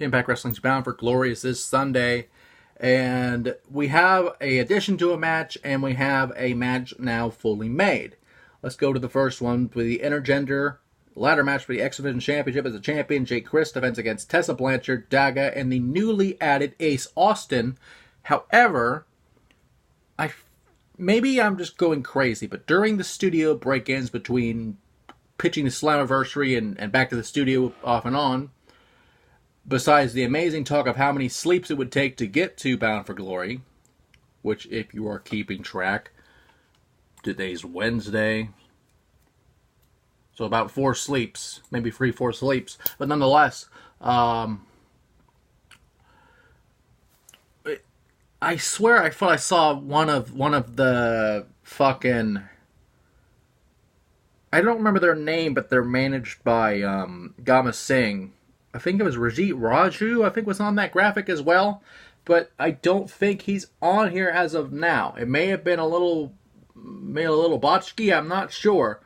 Impact Wrestling's Bound for Glory is this Sunday. And we have a addition to a match, and we have a match now fully made. Let's go to the first one with the intergender ladder match for the X Division Championship. As a champion, Jake Crist defends against Tessa Blanchard, Daga, and the newly added Ace Austin. However, maybe I'm just going crazy, but during the studio break-ins between pitching the Slammiversary and back to the studio off and on, besides the amazing talk of how many sleeps it would take to get to Bound for Glory, which, if you are keeping track, today's Wednesday, so about 4 sleeps, maybe 3-4 sleeps, but nonetheless, I swear I thought I saw one of the fucking, I don't remember their name, but they're managed by Gama Singh. I think it was Rajit Raju, I think was on that graphic as well. But I don't think he's on here as of now. It may have been a little botchky, I'm not sure.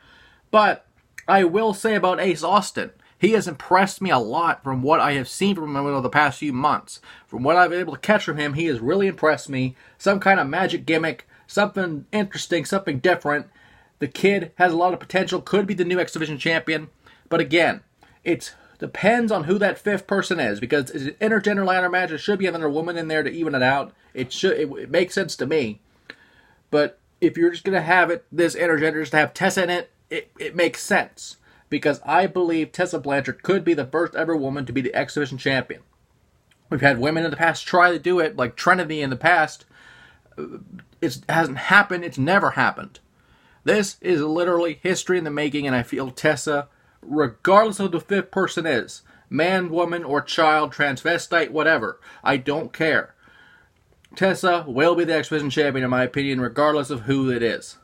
But I will say about Ace Austin, he has impressed me a lot from what I have seen from him over the past few months. From what I've been able to catch from him, he has really impressed me. Some kind of magic gimmick, something interesting, something different. The kid has a lot of potential, could be the new X Division champion. But again, it depends on who that 5th person is. Because it's an intergender ladder match, there should be another woman in there to even it out. It makes sense to me. But if you're just going to have it, this intergender, just to have Tessa in it, it makes sense. Because I believe Tessa Blanchard could be the first ever woman to be the X Division champion. We've had women in the past try to do it, like Trinity in the past. It hasn't happened. It's never happened. This is literally history in the making, and I feel Tessa, regardless of who the 5th person is, man, woman, or child, transvestite, whatever, I don't care. Tessa will be the X Division champion, in my opinion, regardless of who it is.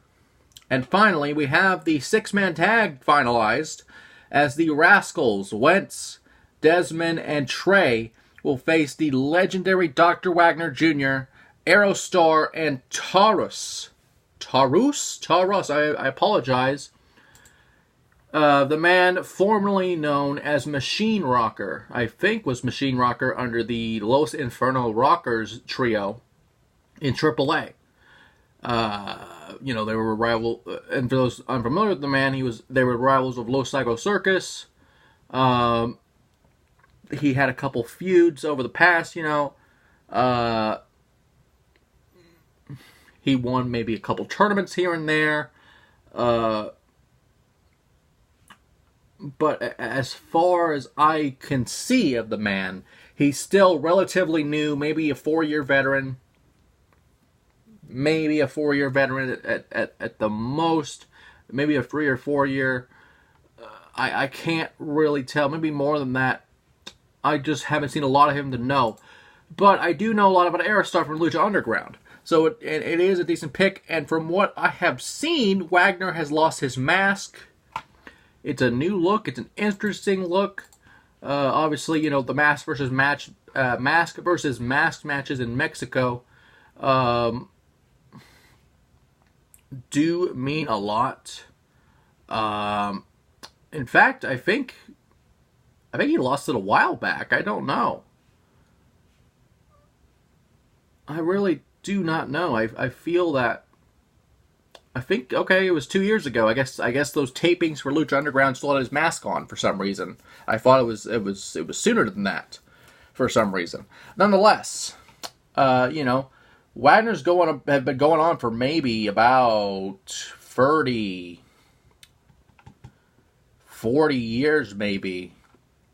And finally, we have the 6-man tag finalized, as the Rascals, Wentz, Desmond, and Trey will face the legendary Dr. Wagner Jr., Aerostar, and Taurus. Taurus, I apologize. The man formerly known as Machine Rocker, I think was Machine Rocker under the Los Inferno Rockers trio in AAA. They were rival, and for those unfamiliar with the man, they were rivals of Los Psycho Circus. He had a couple feuds over the past, he won maybe a couple tournaments here and there. But as far as I can see of the man, he's still relatively new, maybe a 4-year veteran. Maybe a 4-year veteran at the most. Maybe a 3 or 4 year. I can't really tell. Maybe more than that. I just haven't seen a lot of him to know. But I do know a lot about Aerostar from Lucha Underground. So it is a decent pick. And from what I have seen, Wagner has lost his mask. It's a new look. It's an interesting look. Obviously, the mask versus mask matches in Mexico do mean a lot. In fact, I think he lost it a while back. I don't know. I really do not know. I feel that. I think, okay, it was 2 years ago. I guess those tapings for Lucha Underground still had his mask on for some reason. I thought it was sooner than that for some reason. Nonetheless, Wagner's have been going on for maybe about 40 years maybe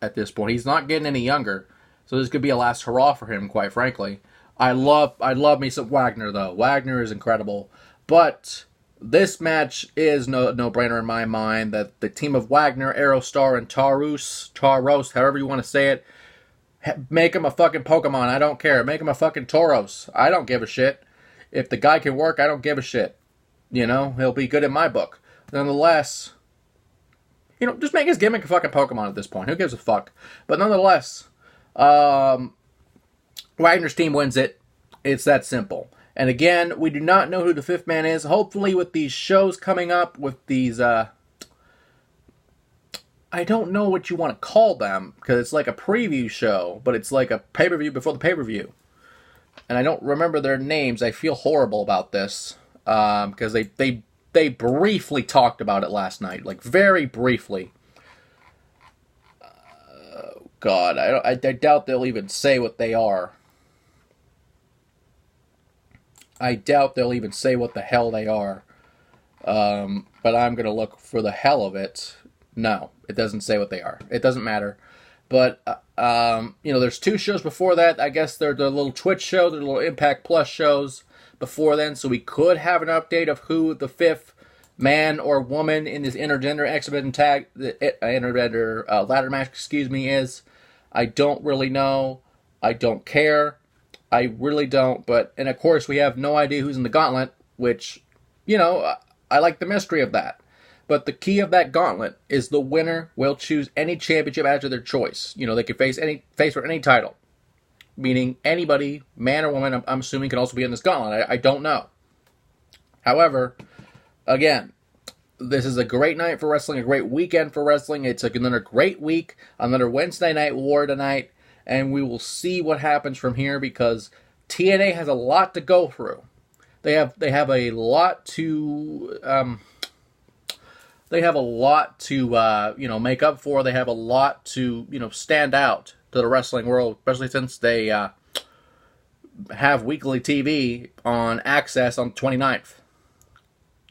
at this point. He's not getting any younger, so this could be a last hurrah for him, quite frankly. I love me some Wagner, though. Wagner is incredible. But this match is no-brainer in my mind that the team of Wagner, Aerostar, and Taurus, however you want to say it, make him a fucking Pokemon. I don't care. Make him a fucking Tauros. I don't give a shit. If the guy can work, I don't give a shit. He'll be good in my book. Nonetheless, just make his gimmick a fucking Pokemon at this point. Who gives a fuck? But nonetheless, Wagner's team wins it. It's that simple. And again, we do not know who the 5th man is. Hopefully with these shows coming up, with these I don't know what you want to call them because it's like a preview show, but it's like a pay-per-view before the pay-per-view. And I don't remember their names. I feel horrible about this because they briefly talked about it last night, like very briefly. God, I doubt they'll even say what they are. I doubt they'll even say what the hell they are. But I'm going to look for the hell of it. No, it doesn't say what they are. It doesn't matter. But, there's 2 shows before that. I guess they're the little Twitch show, the little Impact Plus shows before then. So we could have an update of who the 5th man or woman in this intergender exhibition ladder match, is. I don't really know. I don't care. I really don't. And of course, we have no idea who's in the gauntlet, which, I like the mystery of that. But the key of that gauntlet is the winner will choose any championship match of their choice. They can face for any title. Meaning anybody, man or woman, I'm assuming can also be in this gauntlet. I don't know. However, again, this is a great night for wrestling, a great weekend for wrestling. It's another great week, another Wednesday Night War tonight, and we will see what happens from here because TNA has a lot to go through. They have a lot to make up for. They have a lot to stand out to the wrestling world, especially since they have weekly TV on Access on the 29th.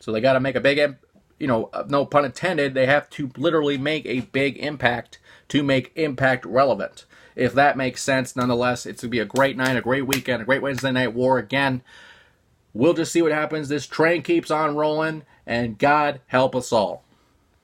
So they got to make a big, no pun intended, they have to literally make a big impact to make Impact relevant. If that makes sense, nonetheless, it's going to be a great night, a great weekend, a great Wednesday Night War again. We'll just see what happens. This train keeps on rolling, and God help us all.